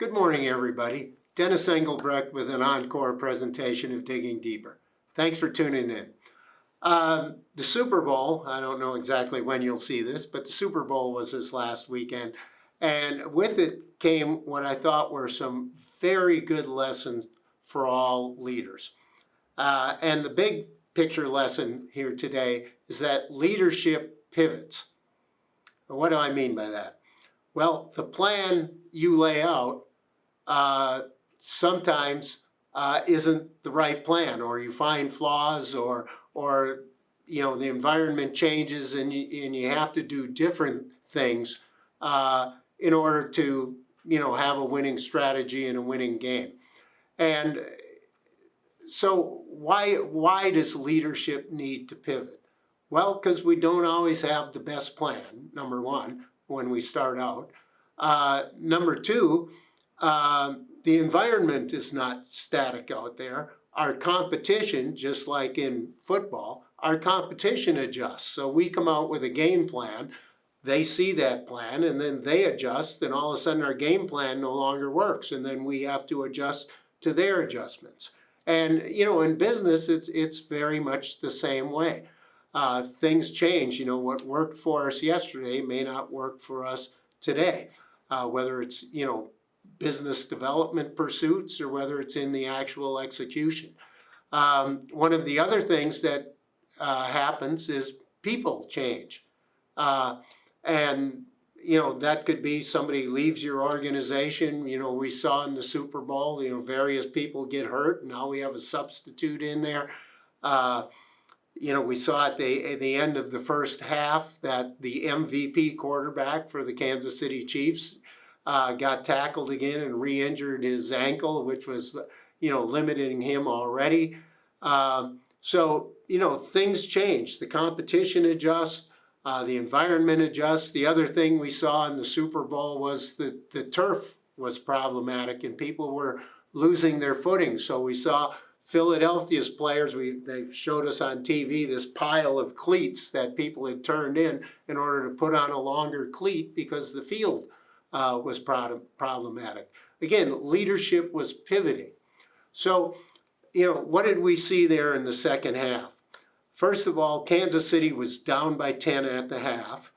Good morning, everybody. Dennis Engelbrecht with an encore presentation of Digging Deeper. Thanks for tuning in. The Super Bowl, I don't know exactly when you'll see this, but the Super Bowl was this last weekend. And with it came what I thought were some very good lessons for all leaders. And the big picture lesson here today is that leadership pivots. What do I mean by that? Well, the plan you lay out sometimes isn't the right plan, or you find flaws, or the environment changes and you have to do different things in order to have a winning strategy and a winning game. And so why does leadership need to pivot? Well, because we don't always have the best plan, number one, when we start out. Number two, the environment is not static out there. Our competition, just like in football, our competition adjusts. So we come out with a game plan, they see that plan, and then they adjust, and all of a sudden our game plan no longer works, and then we have to adjust to their adjustments. And in business, it's very much the same way. Things change. What worked for us yesterday may not work for us today, whether it's business development pursuits or whether it's in the actual execution. One of the other things that happens is people change. And that could be somebody leaves your organization. We saw in the Super Bowl, various people get hurt. Now we have a substitute in there. We saw at the end of the first half that the MVP quarterback for the Kansas City Chiefs got tackled again and re-injured his ankle, which was, limiting him already. So things change. The competition adjusts, the environment adjusts. The other thing we saw in the Super Bowl was that the turf was problematic and people were losing their footing. So we saw Philadelphia's players, they showed us on TV this pile of cleats that people had turned in order to put on a longer cleat because the field was problematic. Again, leadership was pivoting. So, what did we see there in the second half? First of all, Kansas City was down by 10 at the half.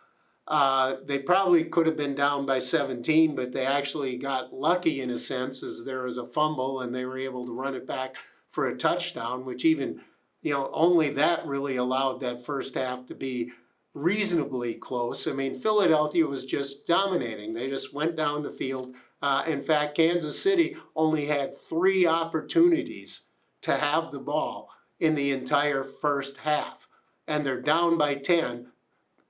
They probably could have been down by 17, but they actually got lucky in a sense, as there was a fumble and they were able to run it back for a touchdown, which even, only that really allowed that first half to be reasonably close. I mean, Philadelphia was just dominating. They just went down the field. In fact, Kansas City only had 3 opportunities to have the ball in the entire first half. And they're down by 10,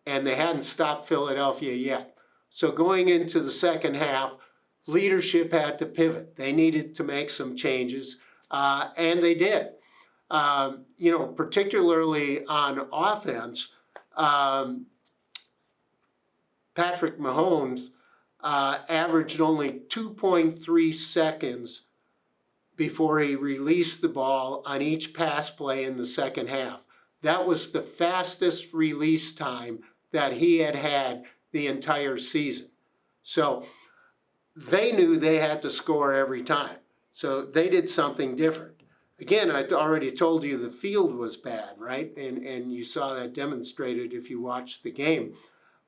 and they hadn't stopped Philadelphia yet. So going into the second half, leadership had to pivot. They needed to make some changes, and they did. Particularly on offense, Patrick Mahomes averaged only 2.3 seconds before he released the ball on each pass play in the second half. That was the fastest release time that he had the entire season. So they knew they had to score every time. So they did something different. Again, I already told you the field was bad, right? And you saw that demonstrated if you watched the game.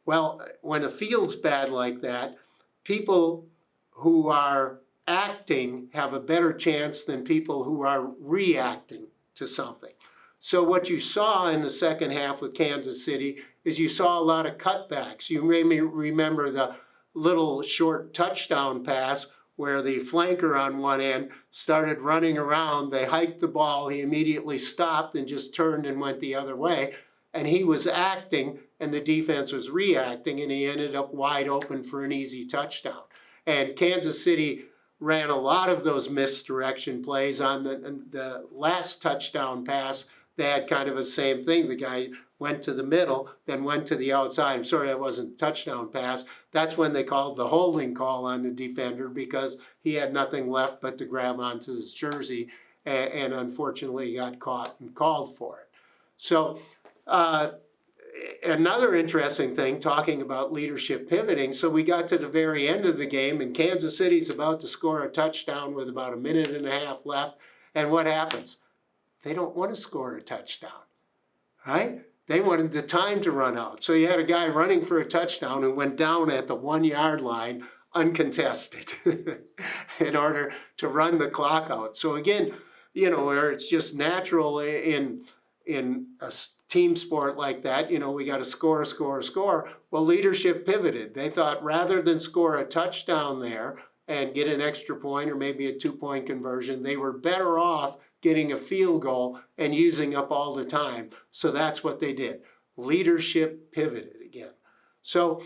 Well, when a field's bad like that, people who are acting have a better chance than people who are reacting to something. So what you saw in the second half with Kansas City is you saw a lot of cutbacks. You may remember the little short touchdown pass where the flanker on one end started running around. They hiked the ball. He immediately stopped and just turned and went the other way. And he was acting, and the defense was reacting, and he ended up wide open for an easy touchdown. And Kansas City ran a lot of those misdirection plays. On the last touchdown pass, they had kind of the same thing. The guy went to the middle, then went to the outside. I'm sorry, that wasn't a touchdown pass. That's when they called the holding call on the defender because he had nothing left but to grab onto his jersey, and unfortunately got caught and called for it. So another interesting thing, talking about leadership pivoting, so we got to the very end of the game, and Kansas City's about to score a touchdown with about 1.5 minutes left, and what happens? They don't want to score a touchdown, right? They wanted the time to run out. So you had a guy running for a touchdown who went down at the 1 yard line uncontested in order to run the clock out. So again, where it's just natural in a team sport like that, we got to score. Well, leadership pivoted. They thought rather than score a touchdown there and get an extra point or maybe a 2-point conversion, they were better off getting a field goal and using up all the time. So that's what they did. Leadership pivoted again. So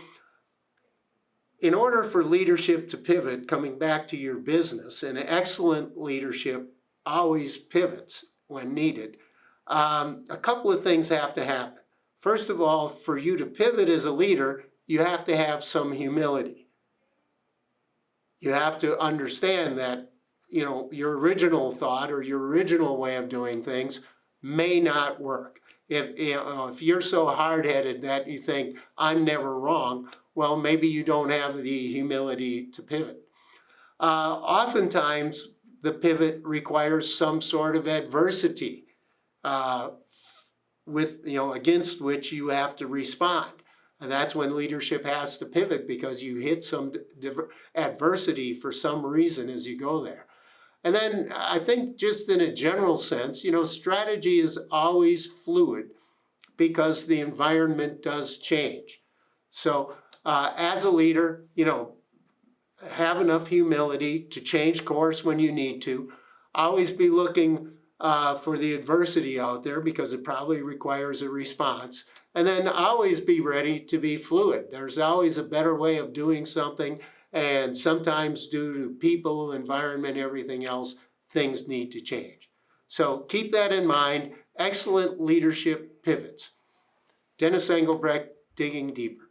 in order for leadership to pivot, coming back to your business, an excellent leadership always pivots when needed. A couple of things have to happen. First of all, for you to pivot as a leader, you have to have some humility. You have to understand that your original thought or your original way of doing things may not work. If you're so hard-headed that you think, I'm never wrong, well, maybe you don't have the humility to pivot. Oftentimes, the pivot requires some sort of adversity against which you have to respond. And that's when leadership has to pivot, because you hit some adversity for some reason as you go there. And then I think just in a general sense, strategy is always fluid because the environment does change. So as a leader, have enough humility to change course when you need to. Always be looking for the adversity out there because it probably requires a response. And then always be ready to be fluid. There's always a better way of doing something. And sometimes due to people, environment, everything else, things need to change. So keep that in mind. Excellent leadership pivots. Dennis Engelbrecht, Digging Deeper.